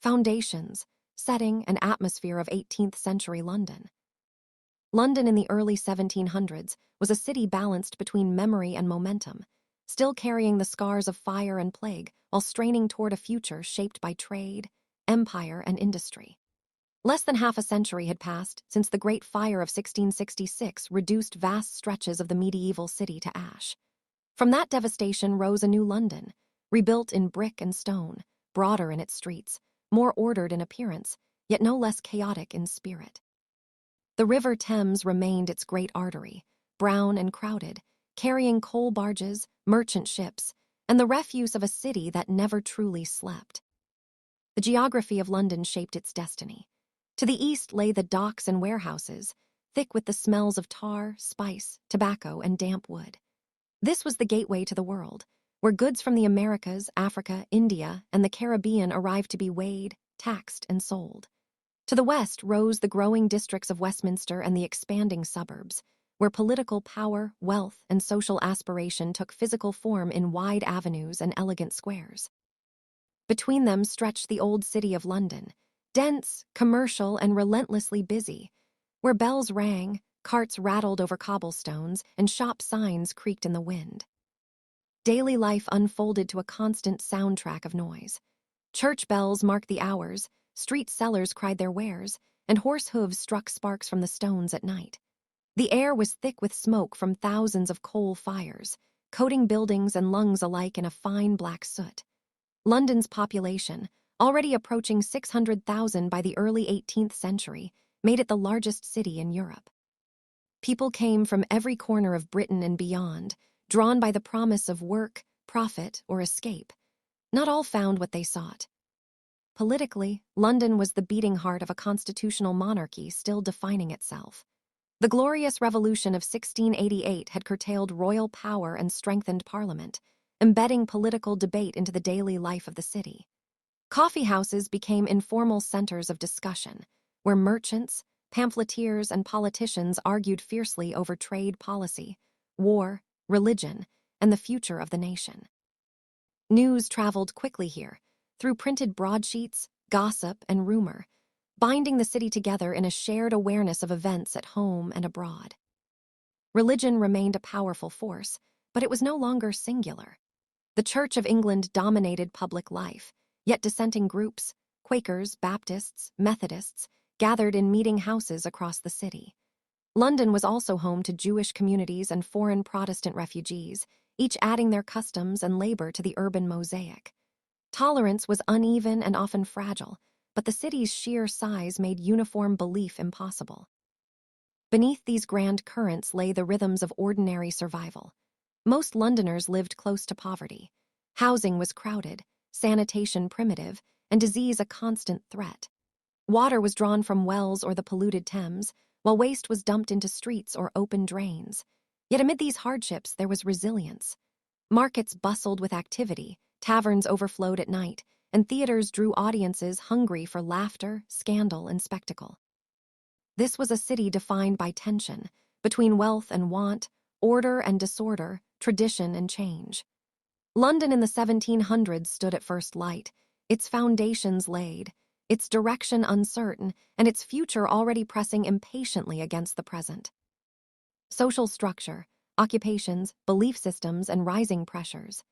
Foundations, setting, and atmosphere of 18th century London. London in the early 1700s was a city balanced between memory and momentum, still carrying the scars of fire and plague while straining toward a future shaped by trade, empire, and industry. Less than half a century had passed since the Great Fire of 1666 reduced vast stretches of the medieval city to ash. From that devastation rose a new London, rebuilt in brick and stone, broader in its streets, more ordered in appearance, yet no less chaotic in spirit. The River Thames remained its great artery, brown and crowded, carrying coal barges, merchant ships, and the refuse of a city that never truly slept. The geography of London shaped its destiny. To the east lay the docks and warehouses, thick with the smells of tar, spice, tobacco, and damp wood. This was the gateway to the world, where goods from the Americas, Africa, India, and the Caribbean arrived to be weighed, taxed, and sold. To the west rose the growing districts of Westminster and the expanding suburbs, where political power, wealth, and social aspiration took physical form in wide avenues and elegant squares. Between them stretched the old city of London, dense, commercial, and relentlessly busy, where bells rang, carts rattled over cobblestones, and shop signs creaked in the wind. Daily life unfolded to a constant soundtrack of noise. Church bells marked the hours, street sellers cried their wares, and horse hooves struck sparks from the stones at night. The air was thick with smoke from thousands of coal fires, coating buildings and lungs alike in a fine black soot. London's population, already approaching 600,000 by the early 18th century, made it the largest city in Europe. People came from every corner of Britain and beyond, drawn by the promise of work, profit, or escape. Not all found what they sought. Politically, London was the beating heart of a constitutional monarchy still defining itself. The Glorious Revolution of 1688 had curtailed royal power and strengthened Parliament, embedding political debate into the daily life of the city. Coffee houses became informal centers of discussion, where merchants, pamphleteers, and politicians argued fiercely over trade policy, war, religion, and the future of the nation. News traveled quickly here, through printed broadsheets, gossip, and rumor, binding the city together in a shared awareness of events at home and abroad. Religion remained a powerful force, but it was no longer singular. The Church of England dominated public life, yet dissenting groups, Quakers, Baptists, Methodists, gathered in meeting houses across the city. London was also home to Jewish communities and foreign Protestant refugees, each adding their customs and labor to the urban mosaic. Tolerance was uneven and often fragile, but the city's sheer size made uniform belief impossible. Beneath these grand currents lay the rhythms of ordinary survival. Most Londoners lived close to poverty. Housing was crowded, sanitation primitive, and disease a constant threat. Water was drawn from wells or the polluted Thames, while waste was dumped into streets or open drains. Yet amid these hardships, there was resilience. Markets bustled with activity, taverns overflowed at night, and theaters drew audiences hungry for laughter, scandal, and spectacle. This was a city defined by tension, between wealth and want, order and disorder, tradition and change. London in the 1700s stood at first light, its foundations laid, its direction uncertain, and its future already pressing impatiently against the present. Social structure, occupations, belief systems, and rising pressures.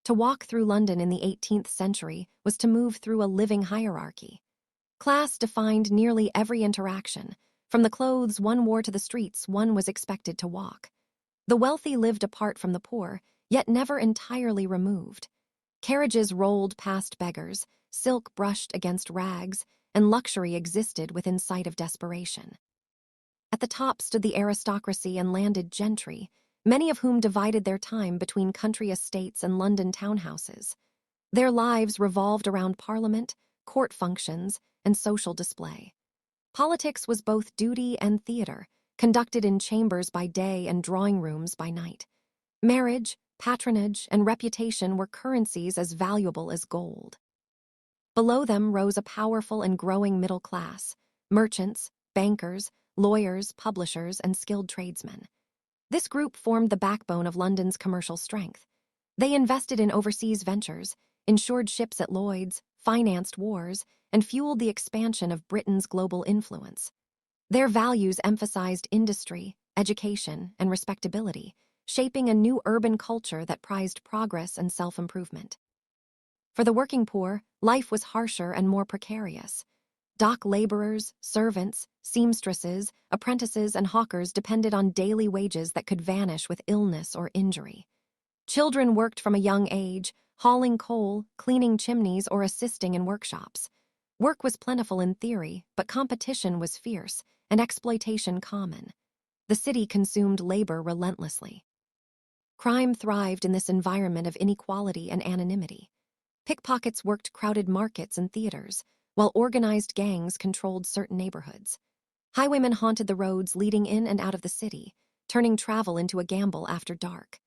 To walk through London in the 18th century was to move through a living hierarchy. Class defined nearly every interaction. From the clothes one wore to the streets one was expected to walk. The wealthy lived apart from the poor, yet never entirely removed. Carriages rolled past beggars, silk brushed against rags, and luxury existed within sight of desperation. At the top stood the aristocracy and landed gentry, many of whom divided their time between country estates and London townhouses. Their lives revolved around Parliament, court functions, and social display. Politics was both duty and theater, conducted in chambers by day and drawing rooms by night. Marriage, patronage, and reputation were currencies as valuable as gold. Below them rose a powerful and growing middle class, merchants, bankers, lawyers, publishers, and skilled tradesmen. This group formed the backbone of London's commercial strength. They invested in overseas ventures, insured ships at Lloyd's, financed wars, and fueled the expansion of Britain's global influence. Their values emphasized industry, education, and respectability, shaping a new urban culture that prized progress and self-improvement. For the working poor, life was harsher and more precarious. Dock laborers, servants, seamstresses, apprentices, and hawkers depended on daily wages that could vanish with illness or injury. Children worked from a young age, hauling coal, cleaning chimneys, or assisting in workshops. Work was plentiful in theory, but competition was fierce, and exploitation common. The city consumed labor relentlessly. Crime thrived in this environment of inequality and anonymity. Pickpockets worked crowded markets and theaters, while organized gangs controlled certain neighborhoods. Highwaymen haunted the roads leading in and out of the city, turning travel into a gamble after dark.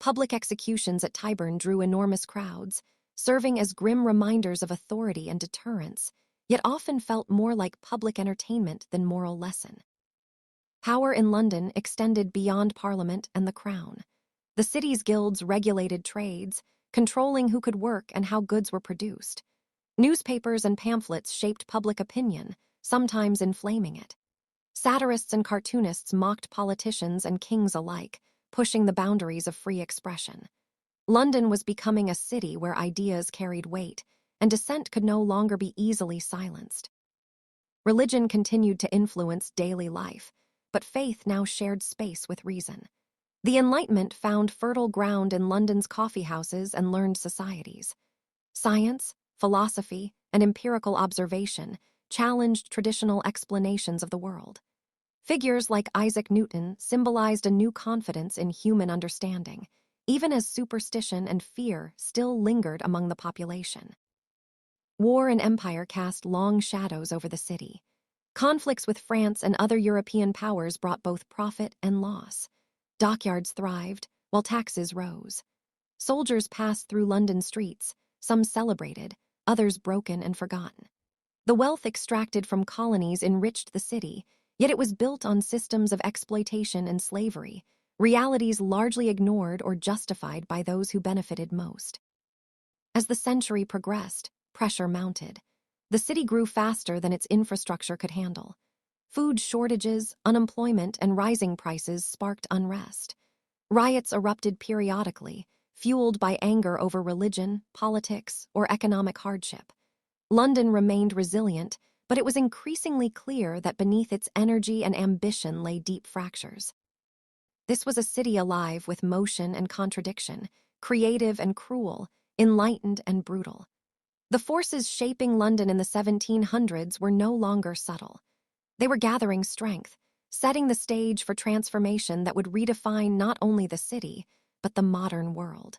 Public executions at Tyburn drew enormous crowds, serving as grim reminders of authority and deterrence, yet often felt more like public entertainment than moral lesson. Power in London extended beyond Parliament and the Crown. The city's guilds regulated trades, controlling who could work and how goods were produced. Newspapers and pamphlets shaped public opinion, sometimes inflaming it. Satirists and cartoonists mocked politicians and kings alike, pushing the boundaries of free expression. London was becoming a city where ideas carried weight, and dissent could no longer be easily silenced. Religion continued to influence daily life, but faith now shared space with reason. The Enlightenment found fertile ground in London's coffeehouses and learned societies. Science, philosophy, and empirical observation challenged traditional explanations of the world. Figures like Isaac Newton symbolized a new confidence in human understanding, even as superstition and fear still lingered among the population. War and empire cast long shadows over the city. Conflicts with France and other European powers brought both profit and loss. Dockyards thrived, while taxes rose. Soldiers passed through London streets, some celebrated, others broken and forgotten. The wealth extracted from colonies enriched the city, yet it was built on systems of exploitation and slavery, realities largely ignored or justified by those who benefited most. As the century progressed, pressure mounted. The city grew faster than its infrastructure could handle. Food shortages, unemployment, and rising prices sparked unrest. Riots erupted periodically, fueled by anger over religion, politics, or economic hardship. London remained resilient, but it was increasingly clear that beneath its energy and ambition lay deep fractures. This was a city alive with motion and contradiction, creative and cruel, enlightened and brutal. The forces shaping London in the 1700s were no longer subtle. They were gathering strength, setting the stage for transformation that would redefine not only the city, but the modern world.